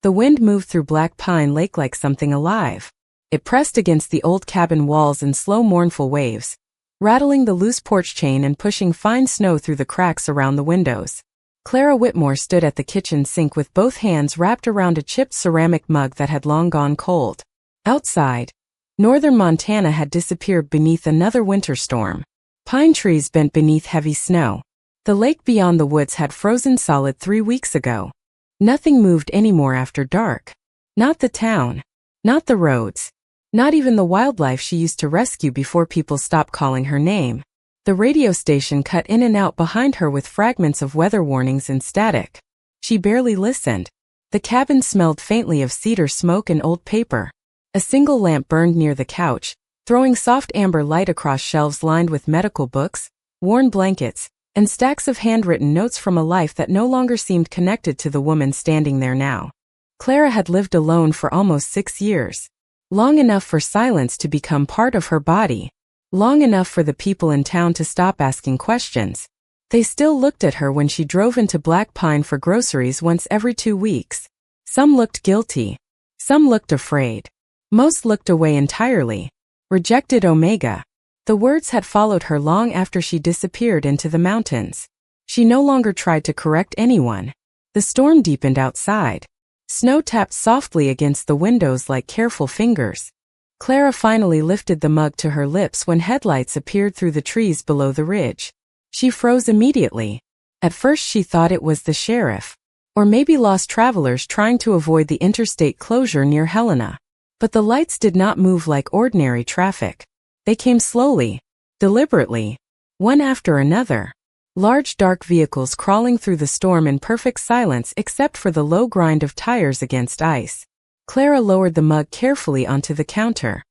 The wind moved through Black Pine Lake like something alive. It pressed against the old cabin walls in slow, mournful waves, rattling the loose porch chain and pushing fine snow through the cracks around the windows. Clara Whitmore stood at the kitchen sink with both hands wrapped around a chipped ceramic mug that had long gone cold. Outside, northern Montana had disappeared beneath another winter storm. Pine trees bent beneath heavy snow. The lake beyond the woods had frozen solid 3 weeks ago. Nothing moved anymore after dark. Not the town. Not the roads. Not even the wildlife she used to rescue before people stopped calling her name. The radio station cut in and out behind her with fragments of weather warnings and static. She barely listened. The cabin smelled faintly of cedar smoke and old paper. A single lamp burned near the couch, throwing soft amber light across shelves lined with medical books, worn blankets, and stacks of handwritten notes from a life that no longer seemed connected to the woman standing there now. Clara had lived alone for almost 6 years. Long enough for silence to become part of her body. Long enough for the people in town to stop asking questions. They still looked at her when she drove into Black Pine for groceries once every 2 weeks. Some looked guilty. Some looked afraid. Most looked away entirely. Rejected Omega. The words had followed her long after she disappeared into the mountains. She no longer tried to correct anyone. The storm deepened outside. Snow tapped softly against the windows like careful fingers. Clara finally lifted the mug to her lips when headlights appeared through the trees below the ridge. She froze immediately. At first she thought it was the sheriff. Or maybe lost travelers trying to avoid the interstate closure near Helena. But the lights did not move like ordinary traffic. They came slowly, deliberately, one after another. Large dark vehicles crawling through the storm in perfect silence except for the low grind of tires against ice. Clara lowered the mug carefully onto the counter.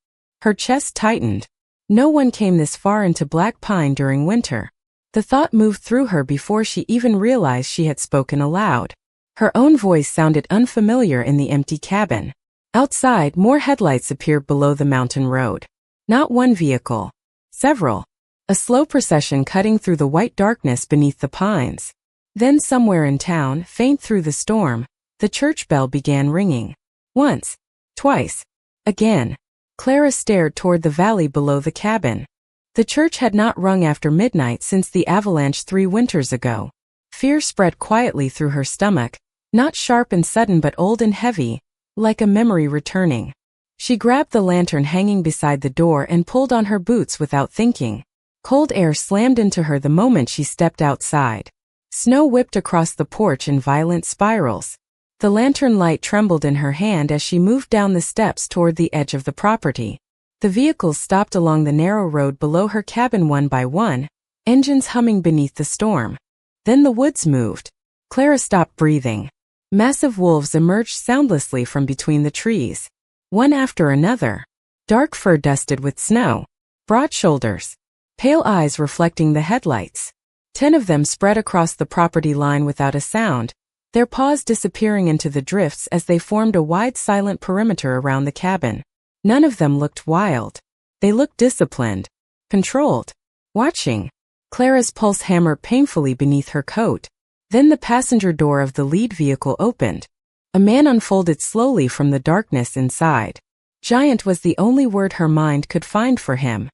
Her chest tightened. No one came this far into Black Pine during winter. The thought moved through her before she even realized she had spoken aloud. Her own voice sounded unfamiliar in the empty cabin. Outside, more headlights appeared below the mountain road. Not one vehicle. Several. A slow procession cutting through the white darkness beneath the pines. Then somewhere in town, faint through the storm, the church bell began ringing. Once. Twice. Again. Clara stared toward the valley below the cabin. The church had not rung after midnight since the avalanche 3 winters ago. Fear spread quietly through her stomach, not sharp and sudden but old and heavy, like a memory returning. She grabbed the lantern hanging beside the door and pulled on her boots without thinking. Cold air slammed into her the moment she stepped outside. Snow whipped across the porch in violent spirals. The lantern light trembled in her hand as she moved down the steps toward the edge of the property. The vehicles stopped along the narrow road below her cabin one by one, engines humming beneath the storm. Then the woods moved. Clara stopped breathing. Massive wolves emerged soundlessly from between the trees. One after another. Dark fur dusted with snow. Broad shoulders. Pale eyes reflecting the headlights. 10 of them spread across the property line without a sound, their paws disappearing into the drifts as they formed a wide silent perimeter around the cabin. None of them looked wild. They looked disciplined. Controlled. Watching. Clara's pulse hammered painfully beneath her coat. Then the passenger door of the lead vehicle opened. A man unfolded slowly from the darkness inside. Giant was the only word her mind could find for him.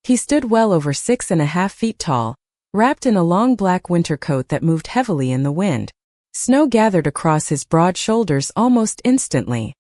He stood well over 6.5 feet tall, wrapped in a long black winter coat that moved heavily in the wind. Snow gathered across his broad shoulders almost instantly.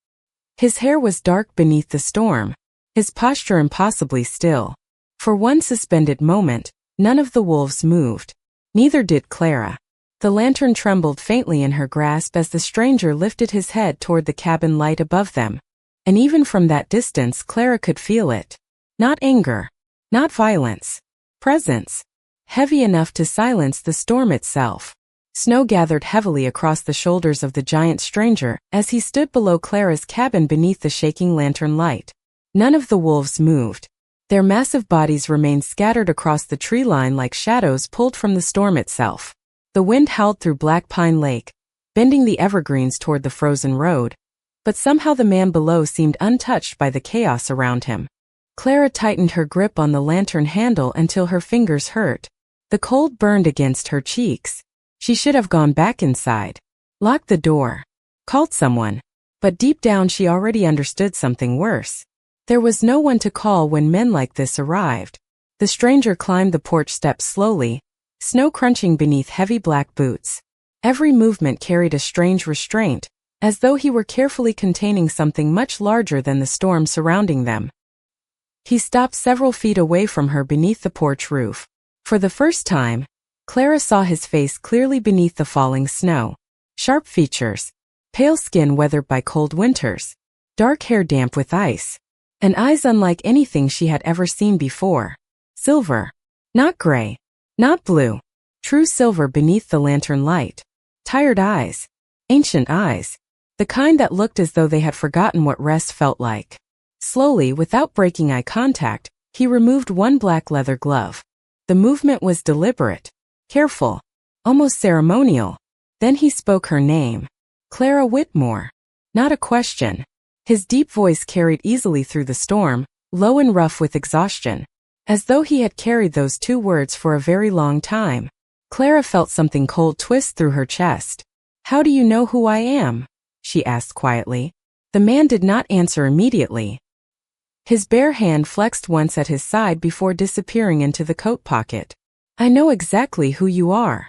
His hair was dark beneath the storm, his posture impossibly still. For one suspended moment, none of the wolves moved. Neither did Clara. The lantern trembled faintly in her grasp as the stranger lifted his head toward the cabin light above them. And even from that distance Clara could feel it. Not anger. Not violence. Presence. Heavy enough to silence the storm itself. Snow gathered heavily across the shoulders of the giant stranger as he stood below Clara's cabin beneath the shaking lantern light. None of the wolves moved. Their massive bodies remained scattered across the tree line like shadows pulled from the storm itself. The wind howled through Black Pine Lake, bending the evergreens toward the frozen road, but somehow the man below seemed untouched by the chaos around him. Clara tightened her grip on the lantern handle until her fingers hurt. The cold burned against her cheeks. She should have gone back inside. Locked the door. called someone. But deep down she already understood something worse. There was no one to call when men like this arrived. The stranger climbed the porch steps slowly, snow crunching beneath heavy black boots. Every movement carried a strange restraint, as though he were carefully containing something much larger than the storm surrounding them. He stopped several feet away from her beneath the porch roof. For the first time, Clara saw his face clearly beneath the falling snow. Sharp features, pale skin weathered by cold winters, dark hair damp with ice, and eyes unlike anything she had ever seen before. Silver. Not gray. Not blue. True silver beneath the lantern light. Tired eyes. Ancient eyes. The kind that looked as though they had forgotten what rest felt like. Slowly, without breaking eye contact, he removed one black leather glove. The movement was deliberate, careful, almost ceremonial. Then he spoke her name. Clara Whitmore. Not a question. His deep voice carried easily through the storm, low and rough with exhaustion. As though he had carried those two words for a very long time. Clara felt something cold twist through her chest. "How do you know who I am?" she asked quietly. The man did not answer immediately. His bare hand flexed once at his side before disappearing into the coat pocket. "I know exactly who you are."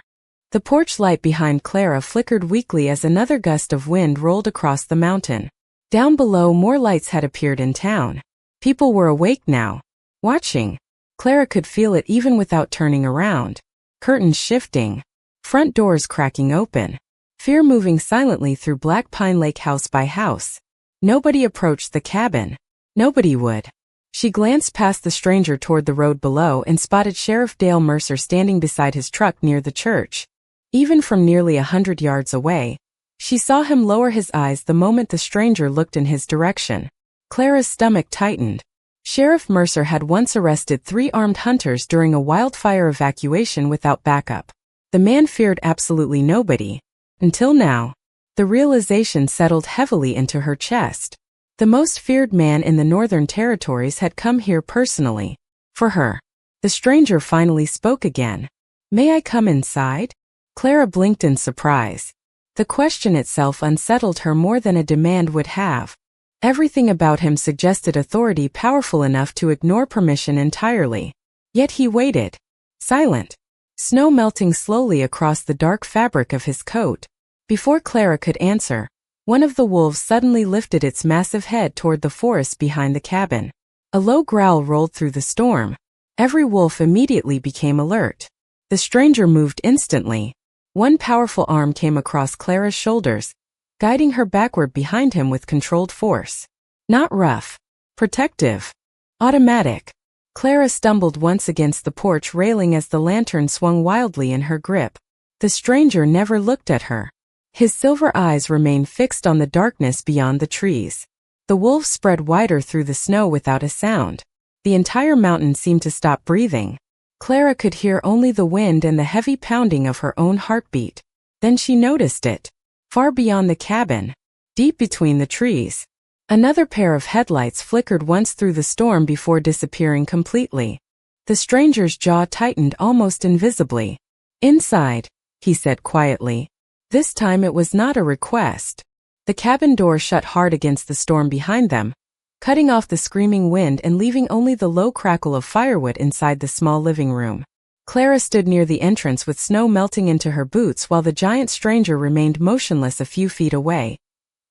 The porch light behind Clara flickered weakly as another gust of wind rolled across the mountain. Down below, more lights had appeared in town. People were awake now, watching. Clara could feel it even without turning around. Curtains shifting, front doors cracking open. Fear moving silently through Black Pine Lake house by house. Nobody approached the cabin. Nobody would. She glanced past the stranger toward the road below and spotted Sheriff Dale Mercer standing beside his truck near the church. Even from nearly 100 yards away, she saw him lower his eyes the moment the stranger looked in his direction. Clara's stomach tightened. Sheriff Mercer had once arrested 3 armed hunters during a wildfire evacuation without backup. The man feared absolutely nobody. Until now. The realization settled heavily into her chest. The most feared man in the Northern Territories had come here personally. For her. The stranger finally spoke again. "May I come inside?" Clara blinked in surprise. The question itself unsettled her more than a demand would have. Everything about him suggested authority powerful enough to ignore permission entirely. Yet he waited, silent, snow melting slowly across the dark fabric of his coat. Before Clara could answer, one of the wolves suddenly lifted its massive head toward the forest behind the cabin. A low growl rolled through the storm. Every wolf immediately became alert. The stranger moved instantly. One powerful arm came across Clara's shoulders, guiding her backward behind him with controlled force. Not rough, protective, automatic. Clara stumbled once against the porch railing as the lantern swung wildly in her grip. The stranger never looked at her. His silver eyes remained fixed on the darkness beyond the trees. The wolves spread wider through the snow without a sound. The entire mountain seemed to stop breathing. Clara could hear only the wind and the heavy pounding of her own heartbeat. Then she noticed it. Far beyond the cabin, deep between the trees, another pair of headlights flickered once through the storm before disappearing completely. The stranger's jaw tightened almost invisibly. "Inside," he said quietly. This time it was not a request. The cabin door shut hard against the storm behind them, cutting off the screaming wind and leaving only the low crackle of firewood inside the small living room. Clara stood near the entrance with snow melting into her boots while the giant stranger remained motionless a few feet away,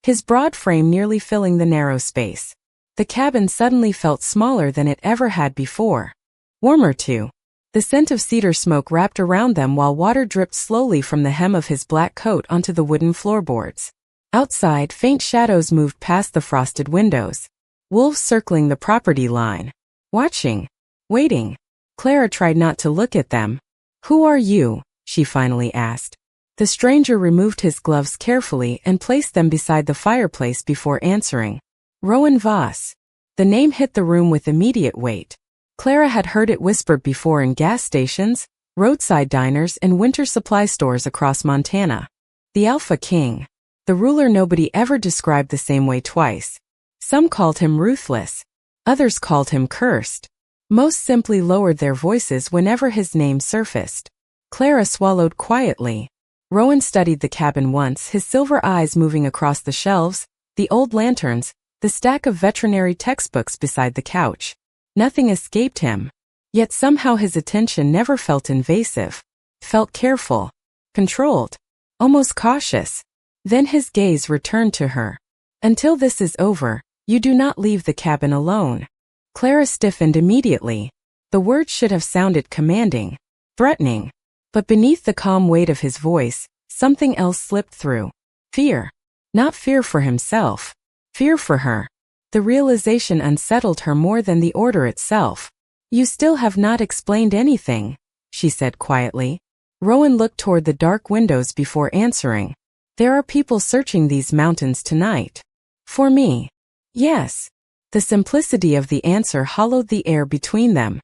his broad frame nearly filling the narrow space. The cabin suddenly felt smaller than it ever had before. Warmer too. The scent of cedar smoke wrapped around them while water dripped slowly from the hem of his black coat onto the wooden floorboards. Outside, faint shadows moved past the frosted windows. Wolves circling the property line. Watching. Waiting. Clara tried not to look at them. "Who are you?" she finally asked. The stranger removed his gloves carefully and placed them beside the fireplace before answering. "Rowan Voss." The name hit the room with immediate weight. Clara had heard it whispered before in gas stations, roadside diners, and winter supply stores across Montana. The Alpha King. The ruler nobody ever described the same way twice. Some called him ruthless. Others called him cursed. Most simply lowered their voices whenever his name surfaced. Clara swallowed quietly. Rowan studied the cabin once, his silver eyes moving across the shelves, the old lanterns, the stack of veterinary textbooks beside the couch. Nothing escaped him. Yet somehow his attention never felt invasive. Felt careful, controlled, almost cautious. Then his gaze returned to her. Until this is over, you do not leave the cabin alone. Clara stiffened immediately. The words should have sounded commanding, threatening. But beneath the calm weight of his voice, something else slipped through. Fear. Not fear for himself. Fear for her. The realization unsettled her more than the order itself. You still have not explained anything, she said quietly. Rowan looked toward the dark windows before answering. There are people searching these mountains tonight. For me. Yes. The simplicity of the answer hollowed the air between them.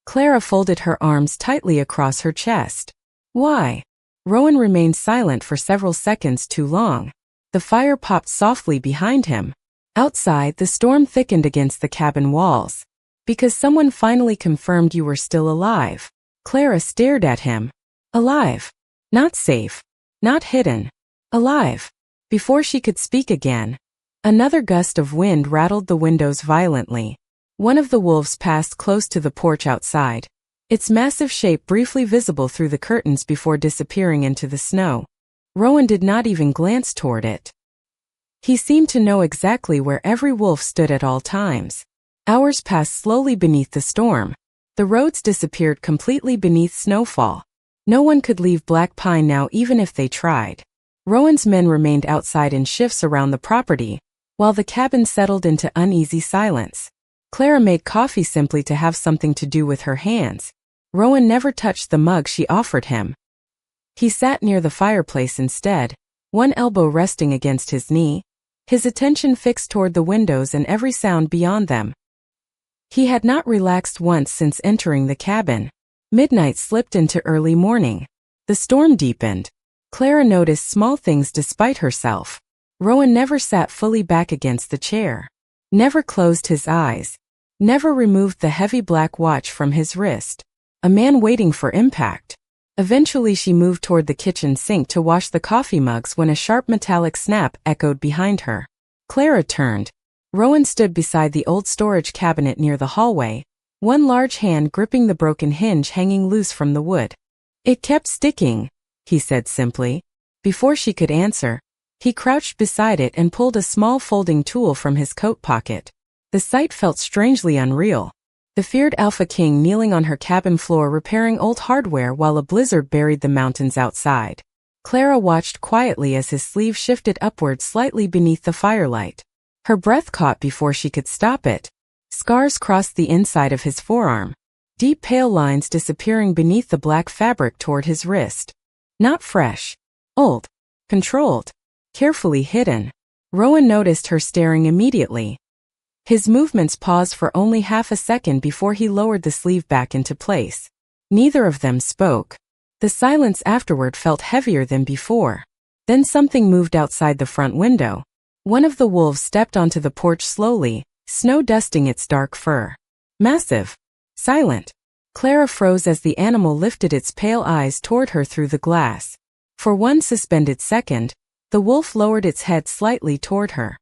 Clara folded her arms tightly across her chest. Why? Rowan remained silent for several seconds too long. The fire popped softly behind him. Outside, the storm thickened against the cabin walls. Because someone finally confirmed you were still alive. Clara stared at him. Alive. Not safe. Not hidden. Alive. Before she could speak again, another gust of wind rattled the windows violently. One of the wolves passed close to the porch outside, its massive shape briefly visible through the curtains before disappearing into the snow. Rowan did not even glance toward it. He seemed to know exactly where every wolf stood at all times. Hours passed slowly beneath the storm. The roads disappeared completely beneath snowfall. No one could leave Black Pine now even if they tried. Rowan's men remained outside in shifts around the property, while the cabin settled into uneasy silence. Clara made coffee simply to have something to do with her hands. Rowan never touched the mug she offered him. He sat near the fireplace instead, one elbow resting against his knee, his attention fixed toward the windows and every sound beyond them. He had not relaxed once since entering the cabin. Midnight slipped into early morning. The storm deepened. Clara noticed small things despite herself. Rowan never sat fully back against the chair. Never closed his eyes. Never removed the heavy black watch from his wrist. A man waiting for impact. Eventually she moved toward the kitchen sink to wash the coffee mugs when a sharp metallic snap echoed behind her. Clara turned. Rowan stood beside the old storage cabinet near the hallway, one large hand gripping the broken hinge hanging loose from the wood. It kept sticking, he said simply. Before she could answer, he crouched beside it and pulled a small folding tool from his coat pocket. The sight felt strangely unreal. The feared Alpha King kneeling on her cabin floor repairing old hardware while a blizzard buried the mountains outside. Clara watched quietly as his sleeve shifted upward slightly beneath the firelight. Her breath caught before she could stop it. Scars crossed the inside of his forearm. Deep pale lines disappearing beneath the black fabric toward his wrist. Not fresh. Old. Controlled. Carefully hidden. Rowan noticed her staring immediately. His movements paused for only half a second before he lowered the sleeve back into place. Neither of them spoke. The silence afterward felt heavier than before. Then something moved outside the front window. One of the wolves stepped onto the porch slowly, snow dusting its dark fur. Massive. Silent. Clara froze as the animal lifted its pale eyes toward her through the glass. For one suspended second, the wolf lowered its head slightly toward her.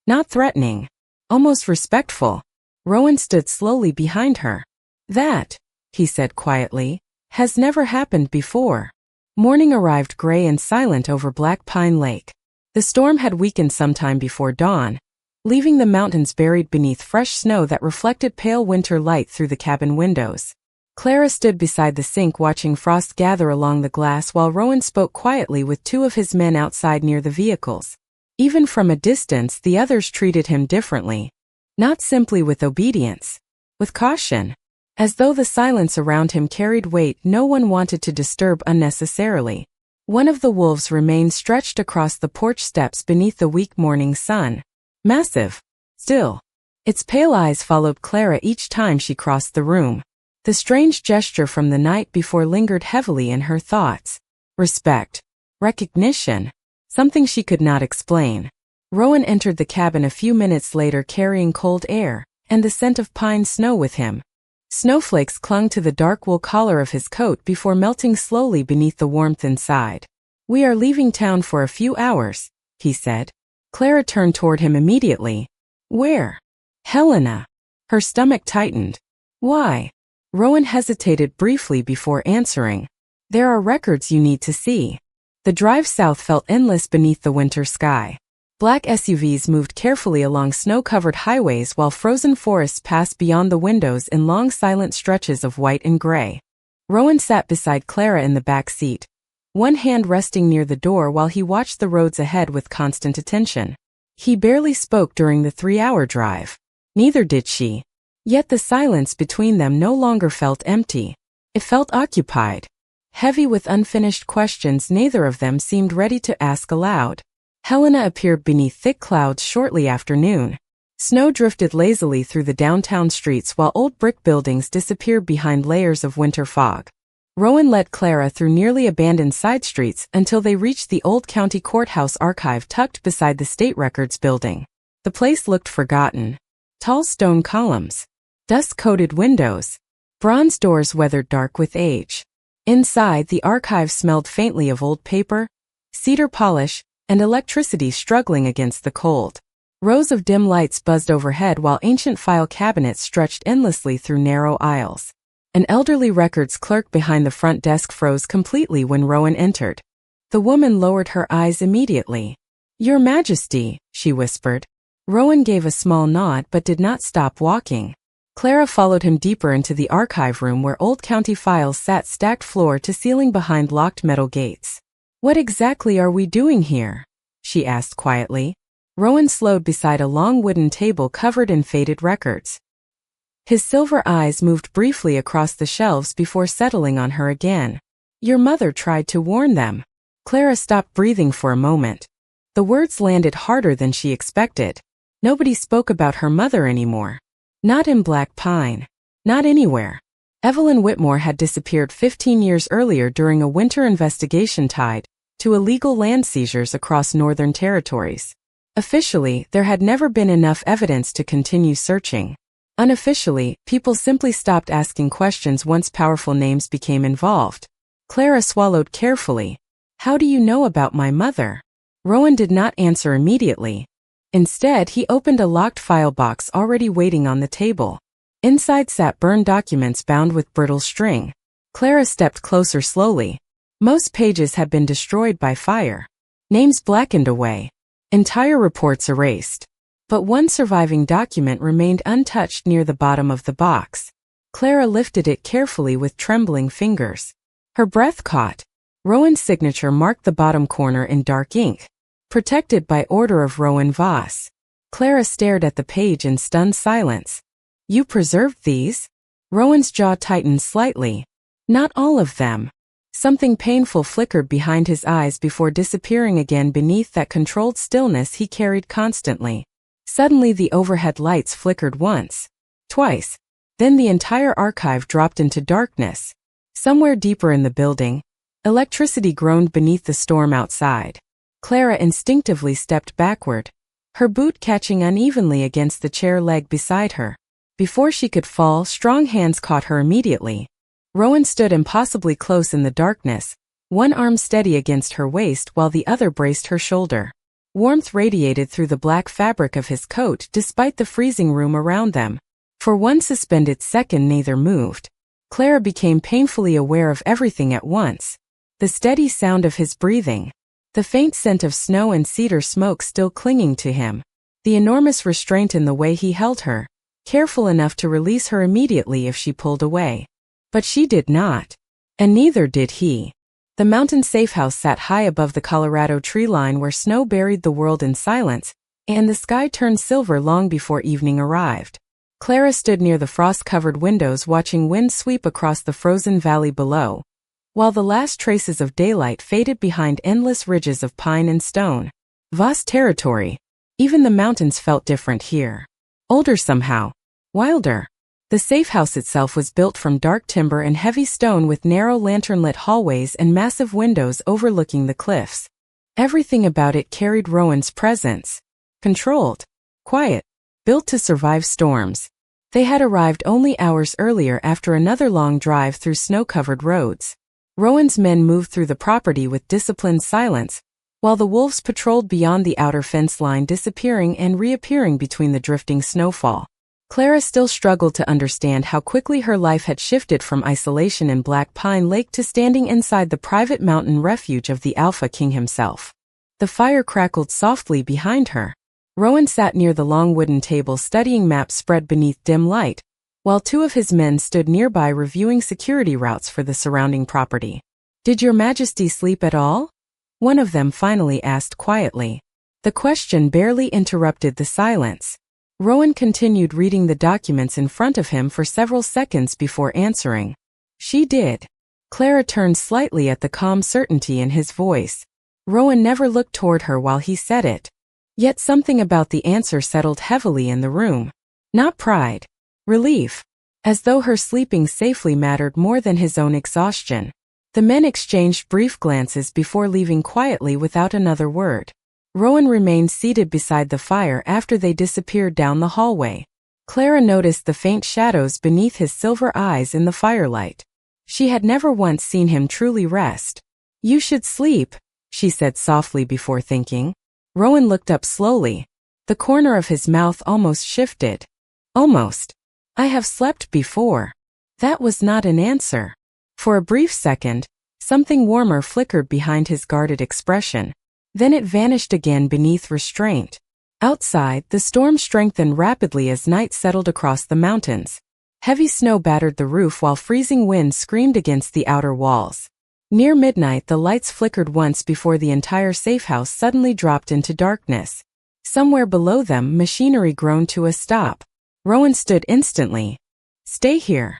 Not threatening. Almost respectful. Rowan stood slowly behind her. That, he said quietly, has never happened before. Morning arrived gray and silent over Black Pine Lake. The storm had weakened sometime before dawn, leaving the mountains buried beneath fresh snow that reflected pale winter light through the cabin windows. Clara stood beside the sink watching frost gather along the glass while Rowan spoke quietly with two of his men outside near the vehicles. Even from a distance, the others treated him differently. Not simply with obedience. With caution. As though the silence around him carried weight no one wanted to disturb unnecessarily. One of the wolves remained stretched across the porch steps beneath the weak morning sun. Massive. Still. Its pale eyes followed Clara each time she crossed the room. The strange gesture from the night before lingered heavily in her thoughts. Respect. Recognition. Something she could not explain. Rowan entered the cabin a few minutes later carrying cold air and the scent of pine snow with him. Snowflakes clung to the dark wool collar of his coat before melting slowly beneath the warmth inside. We are leaving town for a few hours, he said. Clara turned toward him immediately. Where? Helena. Her stomach tightened. Why? Rowan hesitated briefly before answering. There are records you need to see. The drive south felt endless beneath the winter sky. Black SUVs moved carefully along snow-covered highways while frozen forests passed beyond the windows in long silent stretches of white and gray. Rowan sat beside Clara in the back seat, one hand resting near the door while he watched the roads ahead with constant attention. He barely spoke during the 3-hour drive. Neither did she. Yet the silence between them no longer felt empty. It felt occupied. Heavy with unfinished questions neither of them seemed ready to ask aloud. Helena appeared beneath thick clouds shortly after noon. Snow drifted lazily through the downtown streets while old brick buildings disappeared behind layers of winter fog. Rowan led Clara through nearly abandoned side streets until they reached the old county courthouse archive tucked beside the state records building. The place looked forgotten. Tall stone columns, dust-coated windows, bronze doors weathered dark with age. Inside, the archive smelled faintly of old paper, cedar polish, and electricity struggling against the cold. Rows of dim lights buzzed overhead while ancient file cabinets stretched endlessly through narrow aisles. An elderly records clerk behind the front desk froze completely when Rowan entered. The woman lowered her eyes immediately. "Your Majesty," she whispered. Rowan gave a small nod but did not stop walking. Clara followed him deeper into the archive room where old county files sat stacked floor to ceiling behind locked metal gates. "What exactly are we doing here?" she asked quietly. Rowan slowed beside a long wooden table covered in faded records. His silver eyes moved briefly across the shelves before settling on her again. "Your mother tried to warn them." Clara stopped breathing for a moment. The words landed harder than she expected. Nobody spoke about her mother anymore. Not in Black Pine. Not anywhere. Evelyn Whitmore had disappeared 15 years earlier during a winter investigation tied to illegal land seizures across Northern Territories. Officially, there had never been enough evidence to continue searching. Unofficially, people simply stopped asking questions once powerful names became involved. Clara swallowed carefully. "How do you know about my mother?" Rowan did not answer immediately. Instead, he opened a locked file box already waiting on the table. Inside sat burned documents bound with brittle string. Clara stepped closer slowly. Most pages had been destroyed by fire. Names blackened away. Entire reports erased. But one surviving document remained untouched near the bottom of the box. Clara lifted it carefully with trembling fingers. Her breath caught. Rowan's signature marked the bottom corner in dark ink. Protected by order of Rowan Voss. Clara stared at the page in stunned silence. "You preserved these?" Rowan's jaw tightened slightly. "Not all of them." Something painful flickered behind his eyes before disappearing again beneath that controlled stillness he carried constantly. Suddenly the overhead lights flickered once, twice. Then the entire archive dropped into darkness. Somewhere deeper in the building, electricity groaned beneath the storm outside. Clara instinctively stepped backward, her boot catching unevenly against the chair leg beside her. Before she could fall, strong hands caught her immediately. Rowan stood impossibly close in the darkness, one arm steady against her waist while the other braced her shoulder. Warmth radiated through the black fabric of his coat despite the freezing room around them. For one suspended second neither moved. Clara became painfully aware of everything at once. The steady sound of his breathing. The faint scent of snow and cedar smoke still clinging to him. The enormous restraint in the way he held her, careful enough to release her immediately if she pulled away. But she did not. And neither did he. The mountain safehouse sat high above the Colorado tree line where snow buried the world in silence, and the sky turned silver long before evening arrived. Clara stood near the frost-covered windows watching wind sweep across the frozen valley below, while the last traces of daylight faded behind endless ridges of pine and stone. Vast territory. Even the mountains felt different here. Older somehow. Wilder. The safehouse itself was built from dark timber and heavy stone with narrow lantern-lit hallways and massive windows overlooking the cliffs. Everything about it carried Rowan's presence. Controlled. Quiet. Built to survive storms. They had arrived only hours earlier after another long drive through snow-covered roads. Rowan's men moved through the property with disciplined silence, while the wolves patrolled beyond the outer fence line, disappearing and reappearing between the drifting snowfall. Clara still struggled to understand how quickly her life had shifted from isolation in Black Pine Lake to standing inside the private mountain refuge of the Alpha King himself. The fire crackled softly behind her. Rowan sat near the long wooden table studying maps spread beneath dim light, while two of his men stood nearby reviewing security routes for the surrounding property. "Did your Majesty sleep at all?" one of them finally asked quietly. The question barely interrupted the silence. Rowan continued reading the documents in front of him for several seconds before answering. "She did." Clara turned slightly at the calm certainty in his voice. Rowan never looked toward her while he said it. Yet something about the answer settled heavily in the room. Not pride. Relief. As though her sleeping safely mattered more than his own exhaustion. The men exchanged brief glances before leaving quietly without another word. Rowan remained seated beside the fire after they disappeared down the hallway. Clara noticed the faint shadows beneath his silver eyes in the firelight. She had never once seen him truly rest. "You should sleep," she said softly before thinking. Rowan looked up slowly. The corner of his mouth almost shifted. "Almost. I have slept before." That was not an answer. For a brief second, something warmer flickered behind his guarded expression. Then it vanished again beneath restraint. Outside, the storm strengthened rapidly as night settled across the mountains. Heavy snow battered the roof while freezing wind screamed against the outer walls. Near midnight, the lights flickered once before the entire safehouse suddenly dropped into darkness. Somewhere below them, machinery groaned to a stop. Rowan stood instantly. "Stay here."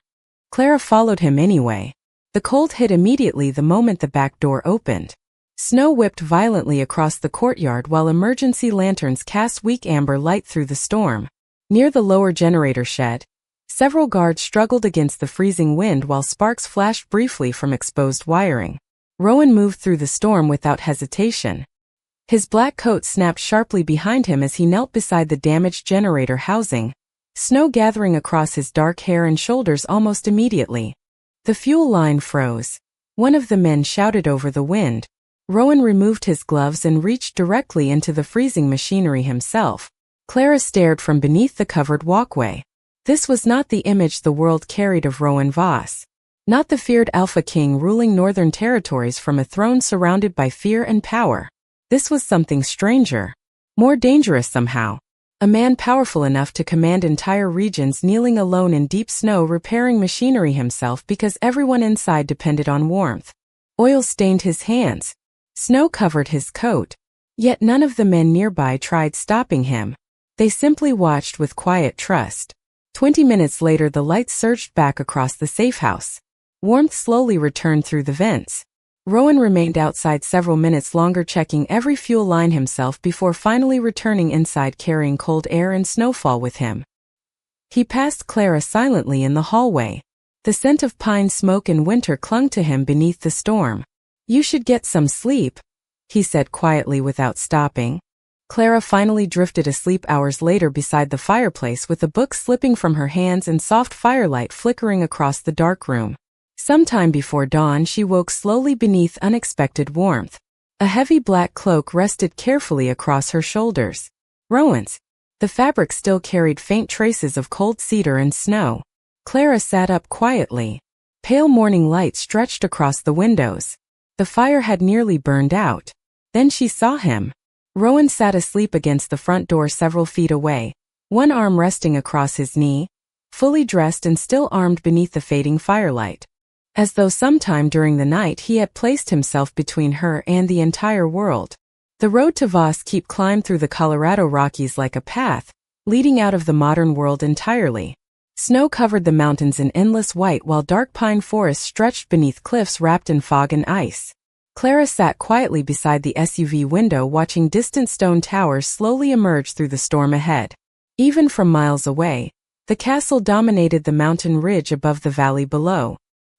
Clara followed him anyway. The cold hit immediately the moment the back door opened. Snow whipped violently across the courtyard while emergency lanterns cast weak amber light through the storm. Near the lower generator shed, several guards struggled against the freezing wind while sparks flashed briefly from exposed wiring. Rowan moved through the storm without hesitation. His black coat snapped sharply behind him as he knelt beside the damaged generator housing, snow gathering across his dark hair and shoulders almost immediately. The fuel line froze. One of the men shouted over the wind. Rowan removed his gloves and reached directly into the freezing machinery himself. Clara stared from beneath the covered walkway. This was not the image the world carried of Rowan Voss. Not the feared Alpha King ruling northern territories from a throne surrounded by fear and power. This was something stranger. More dangerous somehow. A man powerful enough to command entire regions, kneeling alone in deep snow repairing machinery himself because everyone inside depended on warmth. Oil stained his hands. Snow covered his coat. Yet none of the men nearby tried stopping him. They simply watched with quiet trust. 20 minutes later, the lights surged back across the safehouse. Warmth slowly returned through the vents. Rowan remained outside several minutes longer, checking every fuel line himself before finally returning inside carrying cold air and snowfall with him. He passed Clara silently in the hallway. The scent of pine smoke and winter clung to him beneath the storm. "You should get some sleep," he said quietly without stopping. Clara finally drifted asleep hours later beside the fireplace with a book slipping from her hands and soft firelight flickering across the dark room. Sometime before dawn, she woke slowly beneath unexpected warmth. A heavy black cloak rested carefully across her shoulders. Rowan's. The fabric still carried faint traces of cold cedar and snow. Clara sat up quietly. Pale morning light stretched across the windows. The fire had nearly burned out. Then she saw him. Rowan sat asleep against the front door several feet away, one arm resting across his knee, fully dressed and still armed beneath the fading firelight. As though sometime during the night he had placed himself between her and the entire world. The road to Voss Keep climbed through the Colorado Rockies like a path, leading out of the modern world entirely. Snow covered the mountains in endless white while dark pine forests stretched beneath cliffs wrapped in fog and ice. Clara sat quietly beside the SUV window watching distant stone towers slowly emerge through the storm ahead. Even from miles away, the castle dominated the mountain ridge above the valley below.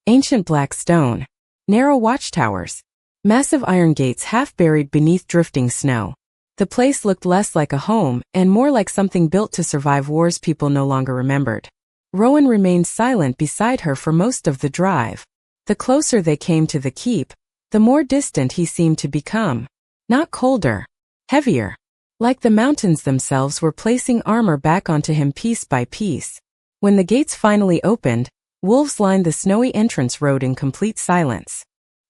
Ancient black stone, narrow watchtowers, massive iron gates half buried beneath drifting snow. The place looked less like a home and more like something built to survive wars people no longer remembered. Rowan remained silent beside her for most of the drive. The closer they came to the keep, the more distant he seemed to become. Not colder, heavier. Like the mountains themselves were placing armor back onto him piece by piece. When the gates finally opened, wolves lined the snowy entrance road in complete silence.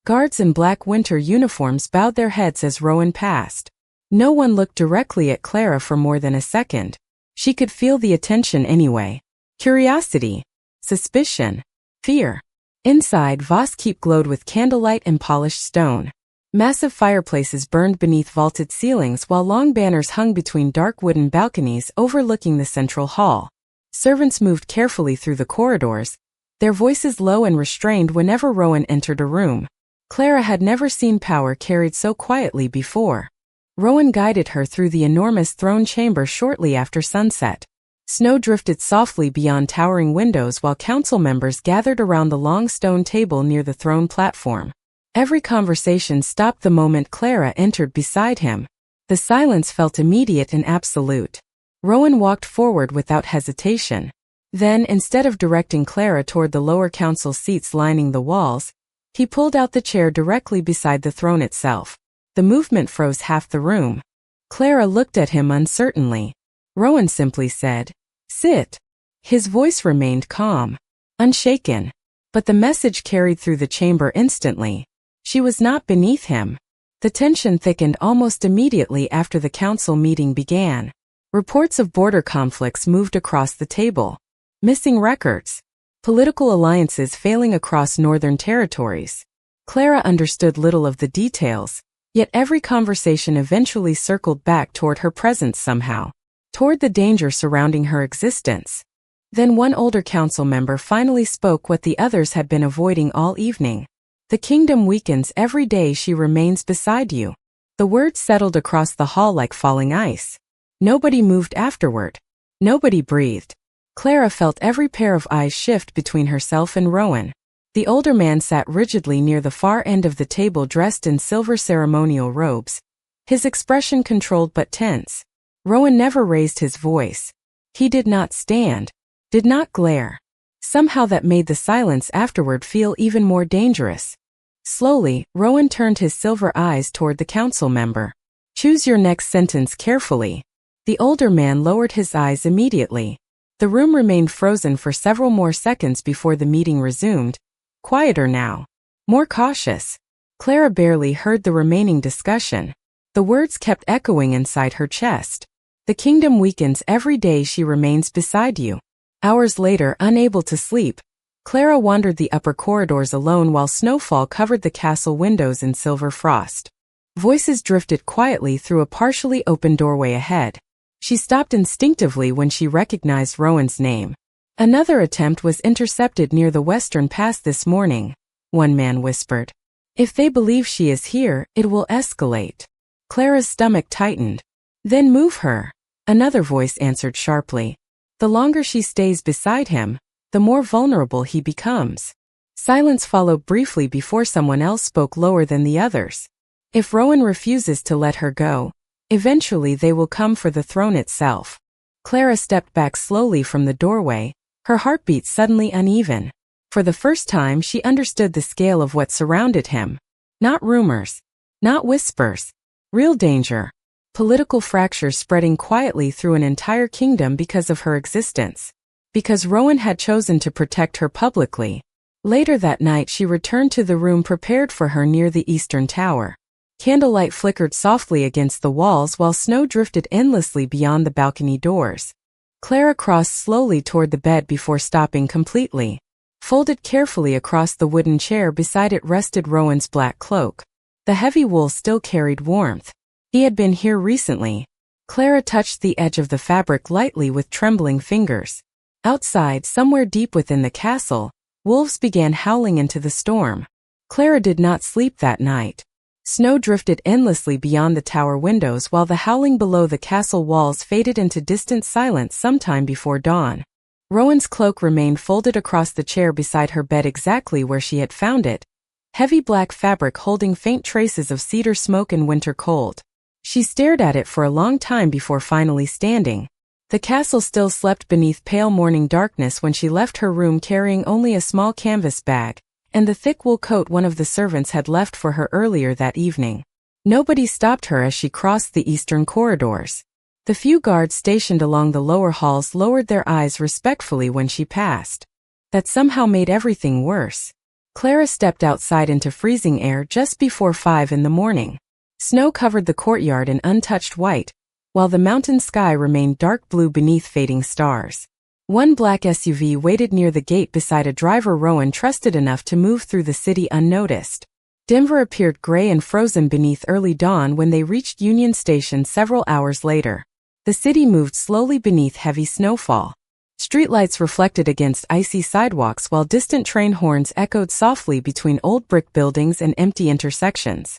Guards in black winter uniforms bowed their heads as Rowan passed. No one looked directly at Clara for more than a second. She could feel the attention anyway. Curiosity, suspicion, fear. Inside, Voss Keep glowed with candlelight and polished stone. Massive fireplaces burned beneath vaulted ceilings while long banners hung between dark wooden balconies overlooking the central hall. Servants moved carefully through the corridors, their voices low and restrained whenever Rowan entered a room. Clara had never seen power carried so quietly before. Rowan guided her through the enormous throne chamber shortly after sunset. Snow drifted softly beyond towering windows while council members gathered around the long stone table near the throne platform. Every conversation stopped the moment Clara entered beside him. The silence felt immediate and absolute. Rowan walked forward without hesitation. Then, instead of directing Clara toward the lower council seats lining the walls, he pulled out the chair directly beside the throne itself. The movement froze half the room. Clara looked at him uncertainly. Rowan simply said, "Sit." His voice remained calm, unshaken. But the message carried through the chamber instantly. She was not beneath him. The tension thickened almost immediately after the council meeting began. Reports of border conflicts moved across the table. Missing records. Political alliances failing across northern territories. Clara understood little of the details, yet every conversation eventually circled back toward her presence somehow, toward the danger surrounding her existence. Then one older council member finally spoke what the others had been avoiding all evening. "The kingdom weakens every day she remains beside you." The words settled across the hall like falling ice. Nobody moved afterward. Nobody breathed. Clara felt every pair of eyes shift between herself and Rowan. The older man sat rigidly near the far end of the table dressed in silver ceremonial robes, his expression controlled but tense. Rowan never raised his voice. He did not stand, did not glare. Somehow that made the silence afterward feel even more dangerous. Slowly, Rowan turned his silver eyes toward the council member. "Choose your next sentence carefully." The older man lowered his eyes immediately. The room remained frozen for several more seconds before the meeting resumed, quieter now, more cautious. Clara barely heard the remaining discussion. The words kept echoing inside her chest. "The kingdom weakens every day she remains beside you." Hours later, unable to sleep, Clara wandered the upper corridors alone while snowfall covered the castle windows in silver frost. Voices drifted quietly through a partially open doorway ahead. She stopped instinctively when she recognized Rowan's name. "Another attempt was intercepted near the western pass this morning," one man whispered. "If they believe she is here, it will escalate." Clara's stomach tightened. "Then move her," another voice answered sharply. "The longer she stays beside him, the more vulnerable he becomes." Silence followed briefly before someone else spoke lower than the others. "If Rowan refuses to let her go, eventually they will come for the throne itself." Clara stepped back slowly from the doorway, her heartbeat suddenly uneven. For the first time she understood the scale of what surrounded him. Not rumors, not whispers, real danger. Political fractures spreading quietly through an entire kingdom because of her existence. Because Rowan had chosen to protect her publicly. Later that night she returned to the room prepared for her near the eastern tower. Candlelight flickered softly against the walls while snow drifted endlessly beyond the balcony doors. Clara crossed slowly toward the bed before stopping completely. Folded carefully across the wooden chair beside it rested Rowan's black cloak. The heavy wool still carried warmth. He had been here recently. Clara touched the edge of the fabric lightly with trembling fingers. Outside, somewhere deep within the castle, wolves began howling into the storm. Clara did not sleep that night. Snow drifted endlessly beyond the tower windows while the howling below the castle walls faded into distant silence sometime before dawn. Rowan's cloak remained folded across the chair beside her bed exactly where she had found it, heavy black fabric holding faint traces of cedar smoke and winter cold. She stared at it for a long time before finally standing. The castle still slept beneath pale morning darkness when she left her room carrying only a small canvas bag, and the thick wool coat one of the servants had left for her earlier that evening. Nobody stopped her as she crossed the eastern corridors. The few guards stationed along the lower halls lowered their eyes respectfully when she passed. That somehow made everything worse. Clara stepped outside into freezing air just before 5 in the morning. Snow covered the courtyard in untouched white, while the mountain sky remained dark blue beneath fading stars. One black SUV waited near the gate beside a driver Rowan trusted enough to move through the city unnoticed. Denver appeared gray and frozen beneath early dawn when they reached Union Station several hours later. The city moved slowly beneath heavy snowfall. Streetlights reflected against icy sidewalks while distant train horns echoed softly between old brick buildings and empty intersections.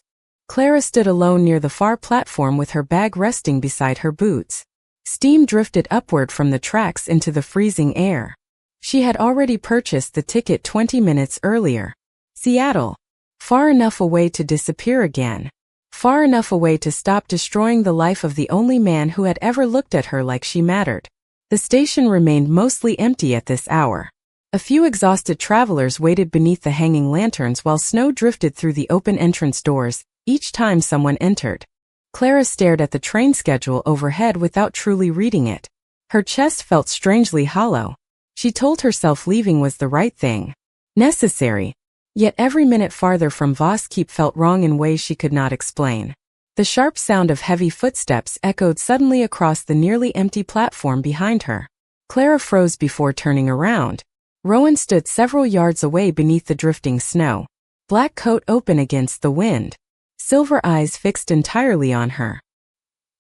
Clara stood alone near the far platform with her bag resting beside her boots. Steam drifted upward from the tracks into the freezing air. She had already purchased the ticket 20 minutes earlier. Seattle. Far enough away to disappear again. Far enough away to stop destroying the life of the only man who had ever looked at her like she mattered. The station remained mostly empty at this hour. A few exhausted travelers waited beneath the hanging lanterns while snow drifted through the open entrance doors each time someone entered. Clara stared at the train schedule overhead without truly reading it. Her chest felt strangely hollow. She told herself leaving was the right thing. Necessary. Yet every minute farther from Voskep felt wrong in ways she could not explain. The sharp sound of heavy footsteps echoed suddenly across the nearly empty platform behind her. Clara froze before turning around. Rowan stood several yards away beneath the drifting snow. Black coat open against the wind. Silver eyes fixed entirely on her.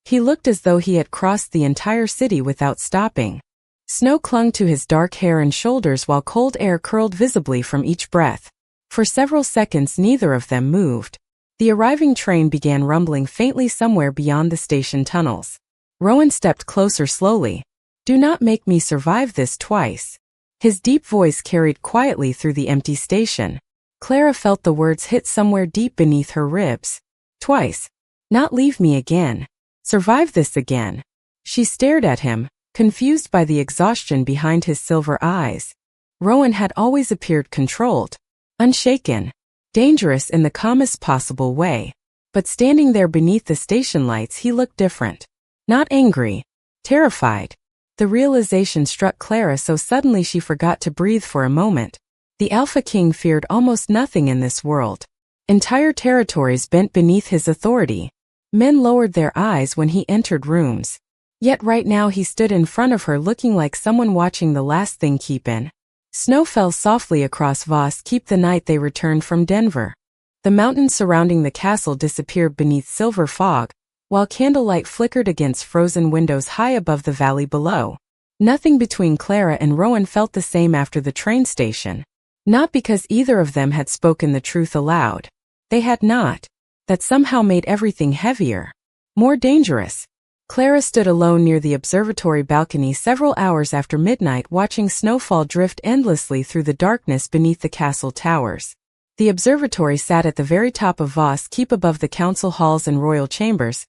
He looked as though he had crossed the entire city without stopping. Snow clung to his dark hair and shoulders while cold air curled visibly from each breath. For several seconds neither of them moved. The arriving train began rumbling faintly somewhere beyond the station tunnels. Rowan stepped closer slowly. "Do not make me survive this twice." His deep voice carried quietly through the empty station. Clara felt the words hit somewhere deep beneath her ribs. Twice. Not leave me again. Survive this again. She stared at him, confused by the exhaustion behind his silver eyes. Rowan had always appeared controlled. Unshaken. Dangerous in the calmest possible way. But standing there beneath the station lights he looked different. Not angry. Terrified. The realization struck Clara so suddenly she forgot to breathe for a moment. The Alpha King feared almost nothing in this world. Entire territories bent beneath his authority. Men lowered their eyes when he entered rooms. Yet right now he stood in front of her looking like someone watching the last thing keep in. Snow fell softly across Voskep the night they returned from Denver. The mountains surrounding the castle disappeared beneath silver fog, while candlelight flickered against frozen windows high above the valley below. Nothing between Clara and Rowan felt the same after the train station. Not because either of them had spoken the truth aloud. They had not. That somehow made everything heavier. More dangerous. Clara stood alone near the observatory balcony several hours after midnight watching snowfall drift endlessly through the darkness beneath the castle towers. The observatory sat at the very top of Voskep above the council halls and royal chambers,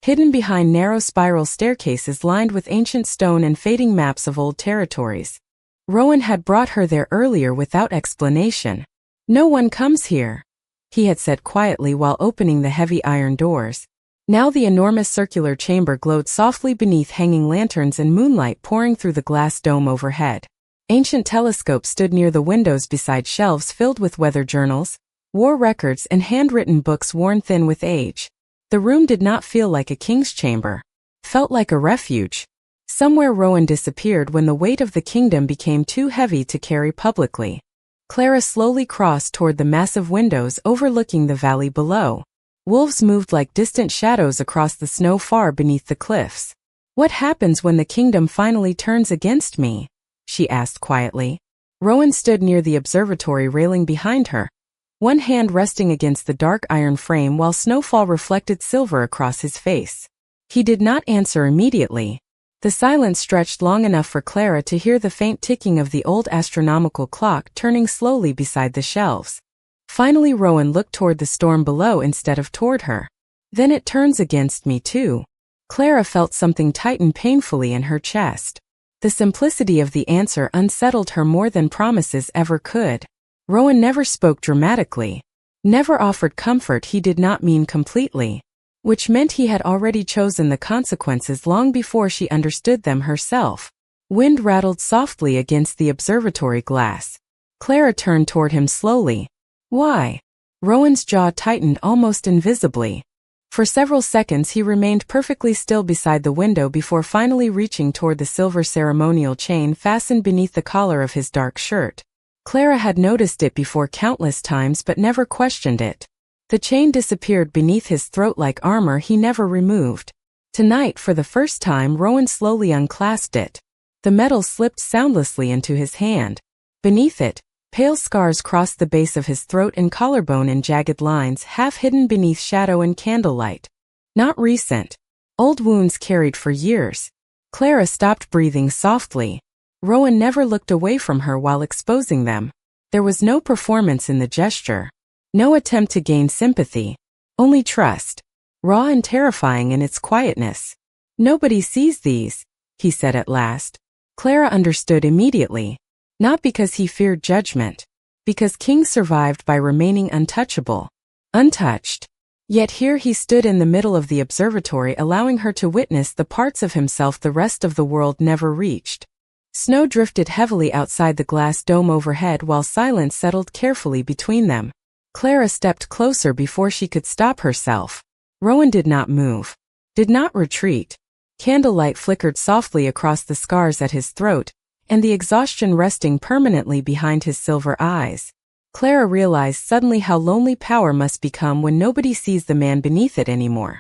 hidden behind narrow spiral staircases lined with ancient stone and fading maps of old territories. Rowan had brought her there earlier without explanation. "No one comes here," he had said quietly while opening the heavy iron doors. Now the enormous circular chamber glowed softly beneath hanging lanterns and moonlight pouring through the glass dome overhead. Ancient telescopes stood near the windows beside shelves filled with weather journals, war records and handwritten books worn thin with age. The room did not feel like a king's chamber. Felt like a refuge. Somewhere Rowan disappeared when the weight of the kingdom became too heavy to carry publicly. Clara slowly crossed toward the massive windows overlooking the valley below. Wolves moved like distant shadows across the snow far beneath the cliffs. "What happens when the kingdom finally turns against me?" she asked quietly. Rowan stood near the observatory railing behind her, one hand resting against the dark iron frame while snowfall reflected silver across his face. He did not answer immediately. The silence stretched long enough for Clara to hear the faint ticking of the old astronomical clock turning slowly beside the shelves. Finally Rowan looked toward the storm below instead of toward her. "Then it turns against me too." Clara felt something tighten painfully in her chest. The simplicity of the answer unsettled her more than promises ever could. Rowan never spoke dramatically, never offered comfort he did not mean completely, which meant he had already chosen the consequences long before she understood them herself. Wind rattled softly against the observatory glass. Clara turned toward him slowly. Why? Rowan's jaw tightened almost invisibly. For several seconds he remained perfectly still beside the window before finally reaching toward the silver ceremonial chain fastened beneath the collar of his dark shirt. Clara had noticed it before countless times but never questioned it. The chain disappeared beneath his throat like armor he never removed. Tonight, for the first time, Rowan slowly unclasped it. The metal slipped soundlessly into his hand. Beneath it, pale scars crossed the base of his throat and collarbone in jagged lines half hidden beneath shadow and candlelight. Not recent. Old wounds carried for years. Clara stopped breathing softly. Rowan never looked away from her while exposing them. There was no performance in the gesture. No attempt to gain sympathy. Only trust. Raw and terrifying in its quietness. Nobody sees these, he said at last. Clara understood immediately. Not because he feared judgment. Because King survived by remaining untouchable. Untouched. Yet here he stood in the middle of the observatory, allowing her to witness the parts of himself the rest of the world never reached. Snow drifted heavily outside the glass dome overhead while silence settled carefully between them. Clara stepped closer before she could stop herself. Rowan did not move. Did not retreat. Candlelight flickered softly across the scars at his throat, and the exhaustion resting permanently behind his silver eyes. Clara realized suddenly how lonely power must become when nobody sees the man beneath it anymore.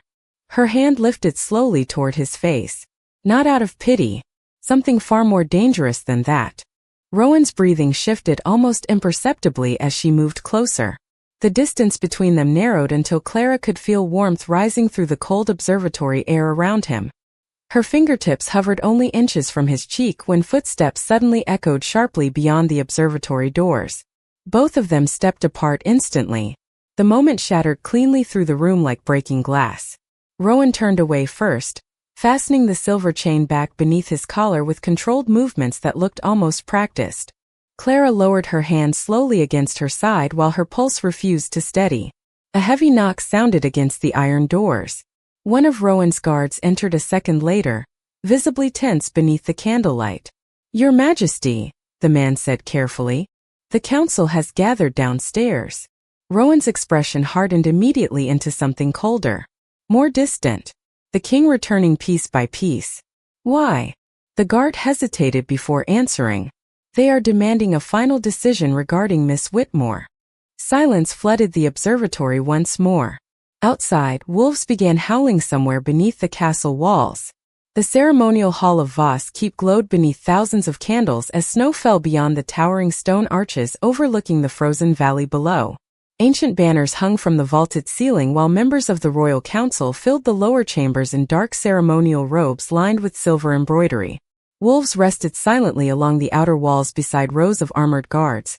Her hand lifted slowly toward his face. Not out of pity. Something far more dangerous than that. Rowan's breathing shifted almost imperceptibly as she moved closer. The distance between them narrowed until Clara could feel warmth rising through the cold observatory air around him. Her fingertips hovered only inches from his cheek when footsteps suddenly echoed sharply beyond the observatory doors. Both of them stepped apart instantly. The moment shattered cleanly through the room like breaking glass. Rowan turned away first, fastening the silver chain back beneath his collar with controlled movements that looked almost practiced. Clara lowered her hand slowly against her side while her pulse refused to steady. A heavy knock sounded against the iron doors. One of Rowan's guards entered a second later, visibly tense beneath the candlelight. "Your Majesty," the man said carefully. "The council has gathered downstairs." Rowan's expression hardened immediately into something colder. More distant. The king returning piece by piece. "Why?" The guard hesitated before answering. "They are demanding a final decision regarding Miss Whitmore." Silence flooded the observatory once more. Outside, wolves began howling somewhere beneath the castle walls. The ceremonial hall of Voss keep glowed beneath thousands of candles as snow fell beyond the towering stone arches overlooking the frozen valley below. Ancient banners hung from the vaulted ceiling while members of the royal council filled the lower chambers in dark ceremonial robes lined with silver embroidery. Wolves rested silently along the outer walls beside rows of armored guards,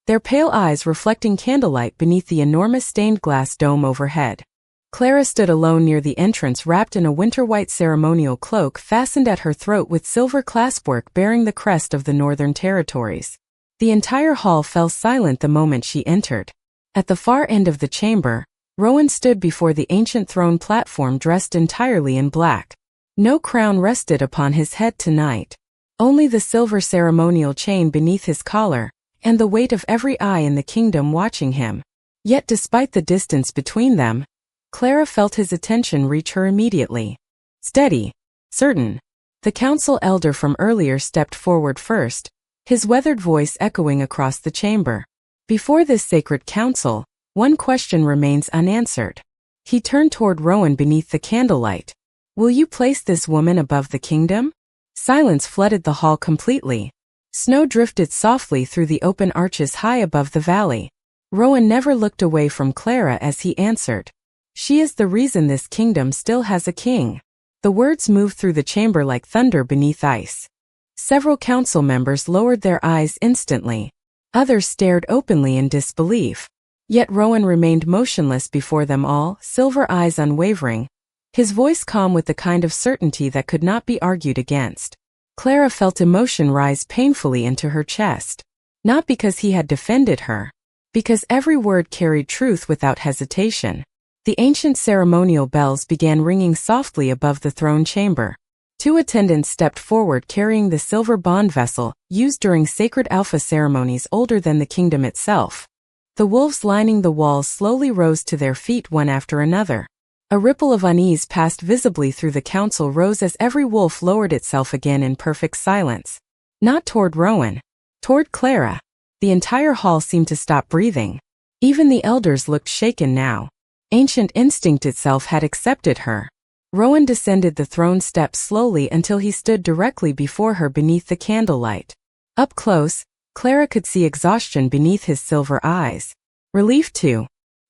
their pale eyes reflecting candlelight beneath the enormous stained glass dome overhead. Clara stood alone near the entrance, wrapped in a winter-white ceremonial cloak fastened at her throat with silver claspwork bearing the crest of the Northern Territories. The entire hall fell silent the moment she entered. At the far end of the chamber, Rowan stood before the ancient throne platform dressed entirely in black. No crown rested upon his head tonight. Only the silver ceremonial chain beneath his collar, and the weight of every eye in the kingdom watching him. Yet despite the distance between them, Clara felt his attention reach her immediately. Steady. Certain. The council elder from earlier stepped forward first, his weathered voice echoing across the chamber. "Before this sacred council, one question remains unanswered." He turned toward Rowan beneath the candlelight. "Will you place this woman above the kingdom?" Silence flooded the hall completely. Snow drifted softly through the open arches high above the valley. Rowan never looked away from Clara as he answered. "She is the reason this kingdom still has a king." The words moved through the chamber like thunder beneath ice. Several council members lowered their eyes instantly. Others stared openly in disbelief. Yet Rowan remained motionless before them all, silver eyes unwavering, his voice calm with the kind of certainty that could not be argued against. Clara felt emotion rise painfully into her chest. Not because he had defended her, Because every word carried truth without hesitation. The ancient ceremonial bells began ringing softly above the throne chamber. 2 attendants stepped forward carrying the silver bond vessel, used during sacred alpha ceremonies older than the kingdom itself. The wolves lining the walls slowly rose to their feet one after another. A ripple of unease passed visibly through the council rose as every wolf lowered itself again in perfect silence. Not toward Rowan. Toward Clara. The entire hall seemed to stop breathing. Even the elders looked shaken now. Ancient instinct itself had accepted her. Rowan descended the throne steps slowly until he stood directly before her beneath the candlelight. Up close, Clara could see exhaustion beneath his silver eyes. Relief too.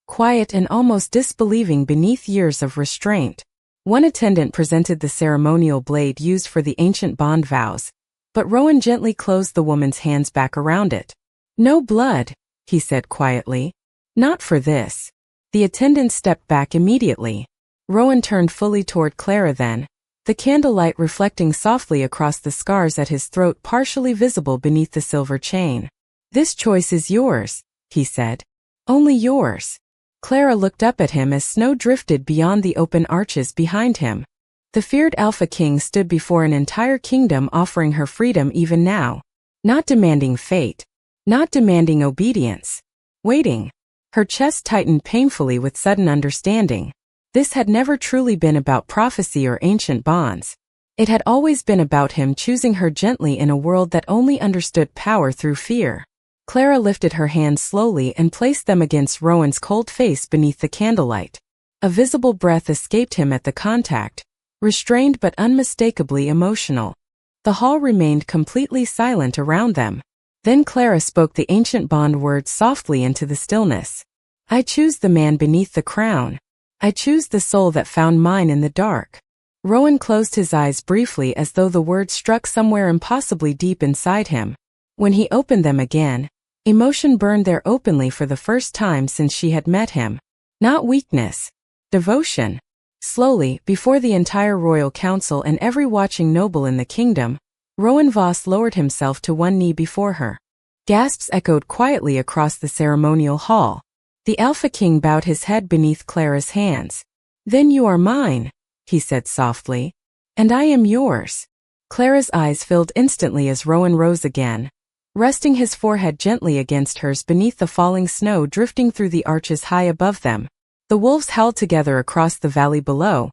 Quiet and almost disbelieving beneath years of restraint. One attendant presented the ceremonial blade used for the ancient bond vows, but Rowan gently closed the woman's hands back around it. "No blood," he said quietly. "Not for this." The attendant stepped back immediately. Rowan turned fully toward Clara then, the candlelight reflecting softly across the scars at his throat partially visible beneath the silver chain. "This choice is yours," he said. "Only yours." Clara looked up at him as snow drifted beyond the open arches behind him. The feared Alpha King stood before an entire kingdom offering her freedom even now. Not demanding fate. Not demanding obedience. Waiting. Her chest tightened painfully with sudden understanding. This had never truly been about prophecy or ancient bonds. It had always been about him choosing her gently in a world that only understood power through fear. Clara lifted her hands slowly and placed them against Rowan's cold face beneath the candlelight. A visible breath escaped him at the contact, restrained but unmistakably emotional. The hall remained completely silent around them. Then Clara spoke the ancient bond words softly into the stillness. "I choose the man beneath the crown. I choose the soul that found mine in the dark." Rowan closed his eyes briefly as though the words struck somewhere impossibly deep inside him. When he opened them again, emotion burned there openly for the first time since she had met him. Not weakness. Devotion. Slowly, before the entire royal council and every watching noble in the kingdom, Rowan Voss lowered himself to one knee before her. Gasps echoed quietly across the ceremonial hall. The Alpha King bowed his head beneath Clara's hands. "Then you are mine," he said softly. "And I am yours." Clara's eyes filled instantly as Rowan rose again, resting his forehead gently against hers beneath the falling snow drifting through the arches high above them. The wolves howled together across the valley below,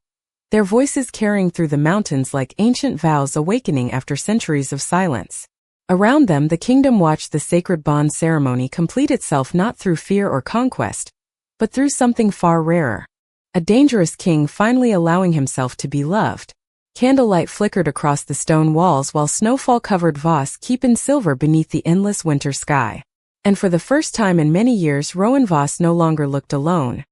their voices carrying through the mountains like ancient vows awakening after centuries of silence. Around them the kingdom watched the sacred bond ceremony complete itself not through fear or conquest, but through something far rarer. A dangerous king finally allowing himself to be loved. Candlelight flickered across the stone walls while snowfall covered Voss keep in silver beneath the endless winter sky. And for the first time in many years Rowan Voss no longer looked alone.